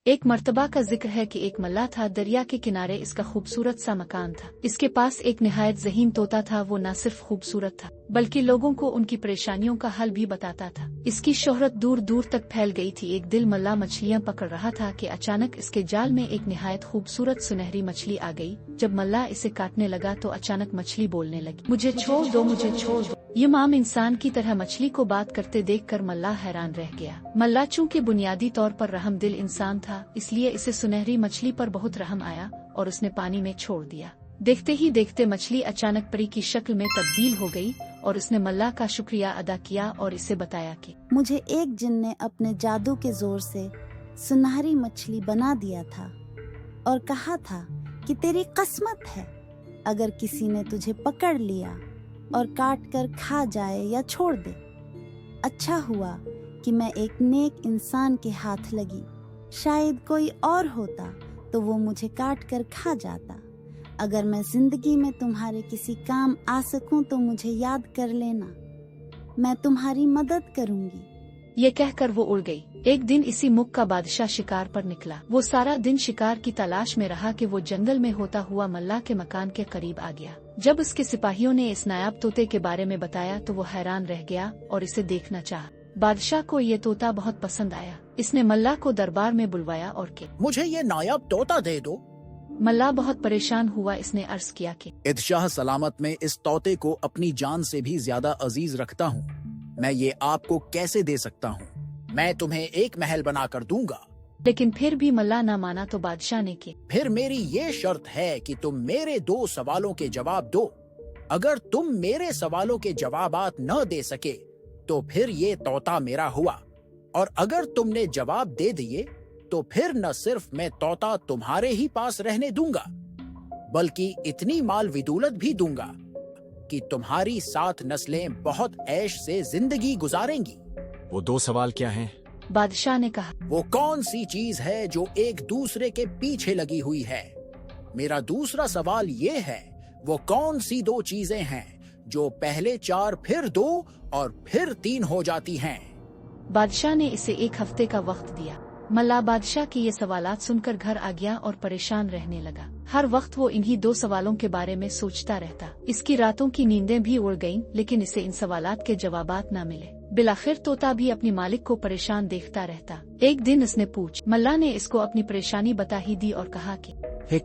ایک مرتبہ کا ذکر ہے کہ ایک ملا تھا، دریا کے کنارے اس کا خوبصورت سا مکان تھا۔ اس کے پاس ایک نہایت ذہین طوطا تھا، وہ نہ صرف خوبصورت تھا بلکہ لوگوں کو ان کی پریشانیوں کا حل بھی بتاتا تھا۔ اس کی شہرت دور دور تک پھیل گئی تھی۔ ایک دن ملا مچھلیاں پکڑ رہا تھا کہ اچانک اس کے جال میں ایک نہایت خوبصورت سنہری مچھلی آ گئی۔ جب ملا اسے کاٹنے لگا تو اچانک مچھلی بولنے لگی، مجھے چھوڑ دو، مجھے چھوڑ دو۔ یہ عام انسان کی طرح مچھلی کو بات کرتے دیکھ کر ملا حیران رہ گیا۔ ملا چونکہ بنیادی طور پر رحم دل انسان تھا، اس لیے اسے سنہری مچھلی پر بہت رحم آیا اور اس نے پانی میں چھوڑ دیا۔ دیکھتے ہی دیکھتے مچھلی اچانک پری کی شکل میں تبدیل ہو گئی اور اس نے ملا کا شکریہ ادا کیا اور اسے بتایا کہ مجھے ایک جن نے اپنے جادو کے زور سے سنہری مچھلی بنا دیا تھا اور کہا تھا کہ تیری قسمت ہے، اگر کسی نے تجھے پکڑ لیا اور کاٹ کر کھا جائے یا چھوڑ دے۔ اچھا ہوا کہ میں ایک نیک انسان کے ہاتھ لگی، شاید کوئی اور ہوتا تو وہ مجھے کاٹ کر کھا جاتا۔ اگر میں زندگی میں تمہارے کسی کام آ سکوں تو مجھے یاد کر لینا، میں تمہاری مدد کروں گی۔ یہ کہہ کر وہ اڑ گئی۔ ایک دن اسی ملک کا بادشاہ شکار پر نکلا۔ وہ سارا دن شکار کی تلاش میں رہا کہ وہ جنگل میں ہوتا ہوا ملا کے مکان کے قریب آ گیا۔ جب اس کے سپاہیوں نے اس نایاب طوطے کے بارے میں بتایا تو وہ حیران رہ گیا اور اسے دیکھنا چاہا۔ بادشاہ کو یہ طوطا بہت پسند آیا۔ اس نے ملا کو دربار میں بلوایا اور کہ مجھے یہ نایاب طوطا دے دو۔ ملا بہت پریشان ہوا۔ اس نے عرض کیا کہ ادشاہ سلامت، میں اس طوطے کو اپنی جان سے بھی زیادہ عزیز رکھتا ہوں، میں یہ آپ کو کیسے دے سکتا ہوں؟ میں تمہیں ایک محل بنا کر دوں گا۔ لیکن پھر بھی ملا نہ مانا تو بادشاہ نے کہ پھر میری یہ شرط ہے کہ تم میرے 2 سوالوں کے جواب دو۔ اگر تم میرے سوالوں کے جوابات نہ دے سکے تو پھر یہ طوطا میرا ہوا، اور اگر تم نے جواب دے دیے تو پھر نہ صرف میں طوطا تمہارے ہی پاس رہنے دوں گا بلکہ اتنی مال ودولت بھی دوں گا کہ تمہاری 7 نسلیں بہت عیش سے زندگی گزاریں گی۔ وہ 2 سوال کیا ہیں؟ بادشاہ نے کہا وہ کون سی چیز ہے جو ایک دوسرے کے پیچھے لگی ہوئی ہے؟ میرا دوسرا سوال یہ ہے، وہ کون سی 2 چیزیں ہیں جو پہلے 4 پھر 2 اور پھر 3 ہو جاتی ہیں؟ بادشاہ نے اسے 1 ہفتے کا وقت دیا۔ ملا بادشاہ کی یہ سوالات سن کر گھر آ گیا اور پریشان رہنے لگا۔ ہر وقت وہ انہی 2 سوالوں کے بارے میں سوچتا رہتا۔ اس کی راتوں کی نیندیں بھی اڑ گئیں لیکن اسے ان سوالات کے جوابات نہ ملے۔ بالآخر طوطا بھی اپنی مالک کو پریشان دیکھتا رہتا۔ ایک دن اس نے ملا نے اس کو اپنی پریشانی بتا ہی دی اور کہا کہ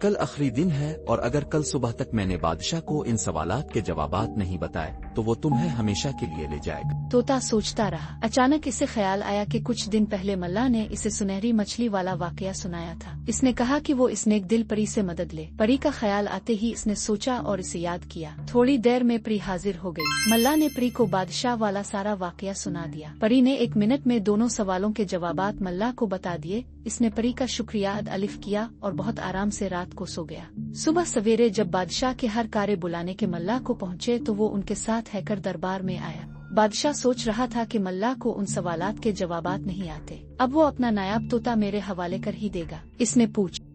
کل آخری دن ہے اور اگر کل صبح تک میں نے بادشاہ کو ان سوالات کے جوابات نہیں بتائے تو وہ تمہیں ہمیشہ کے لیے لے جائے گا۔ طوطا سوچتا رہا۔ اچانک اسے خیال آیا کہ کچھ دن پہلے ملا نے اسے سنہری مچھلی والا واقعہ سنایا تھا۔ اس نے کہا کہ وہ اس نیک دل پری سے مدد لے۔ پری کا خیال آتے ہی اس نے سوچا اور اسے یاد کیا۔ تھوڑی دیر میں پری حاضر ہو گئی۔ ملا نے پری کو بادشاہ والا سارا واقعہ سنا دیا۔ پری نے 1 منٹ میں دونوں سوالوں کے جوابات ملا کو بتا دیے۔ اس نے پری کا شکریہ ادا کیا اور بہت آرام سے رات کو سو گیا۔ صبح سویرے جب بادشاہ کے ہر کارے بلانے کے ملا کو پہنچے تو وہ ان کے ساتھ ہے کر دربار میں آیا۔ بادشاہ سوچ رہا تھا کہ ملا کو ان سوالات کے جوابات نہیں آتے، اب وہ اپنا نایاب طوطا میرے حوالے کر ہی دے گا۔ اس نے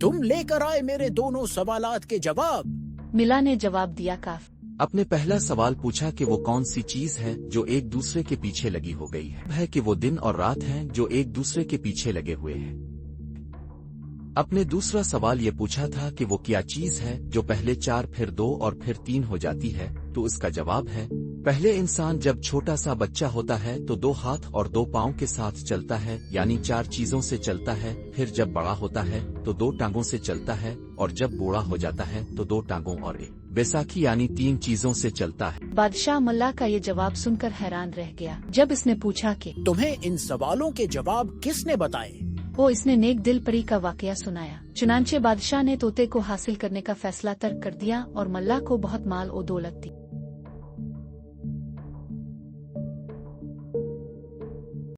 تم لے کر آئے میرے دونوں سوالات کے جواب؟ ملا نے جواب دیا کاف۔ اپنے پہلا سوال پوچھا کہ وہ کون سی چیز ہے جو ایک دوسرے کے پیچھے لگی ہو گئی ہے کہ وہ دن اور رات ہیں جو ایک دوسرے کے پیچھے لگے ہوئے ہیں۔ اپنے دوسرا سوال یہ پوچھا تھا کہ وہ کیا چیز ہے جو پہلے 4 پھر 2 اور پھر 3 ہو جاتی ہے، تو اس کا جواب ہے پہلے انسان جب چھوٹا سا بچہ ہوتا ہے تو 2 ہاتھ اور 2 پاؤں کے ساتھ چلتا ہے، یعنی 4 چیزوں سے چلتا ہے۔ پھر جب بڑا ہوتا ہے تو 2 ٹانگوں سے چلتا ہے، اور جب بوڑھا ہو جاتا ہے تو 2 ٹانگوں اور ایک بیساکھی یعنی 3 چیزوں سے چلتا ہے۔ بادشاہ ملا کا یہ جواب سن کر حیران رہ گیا۔ جب اس نے پوچھا کہ تمہیں ان سوالوں کے جواب کس نے بتائے؟ اس نے نیک دل پری کا واقعہ سنایا۔ چنانچہ بادشاہ نے طوطے کو حاصل کرنے کا فیصلہ ترک کر دیا اور ملا کو بہت مال و دولت دی۔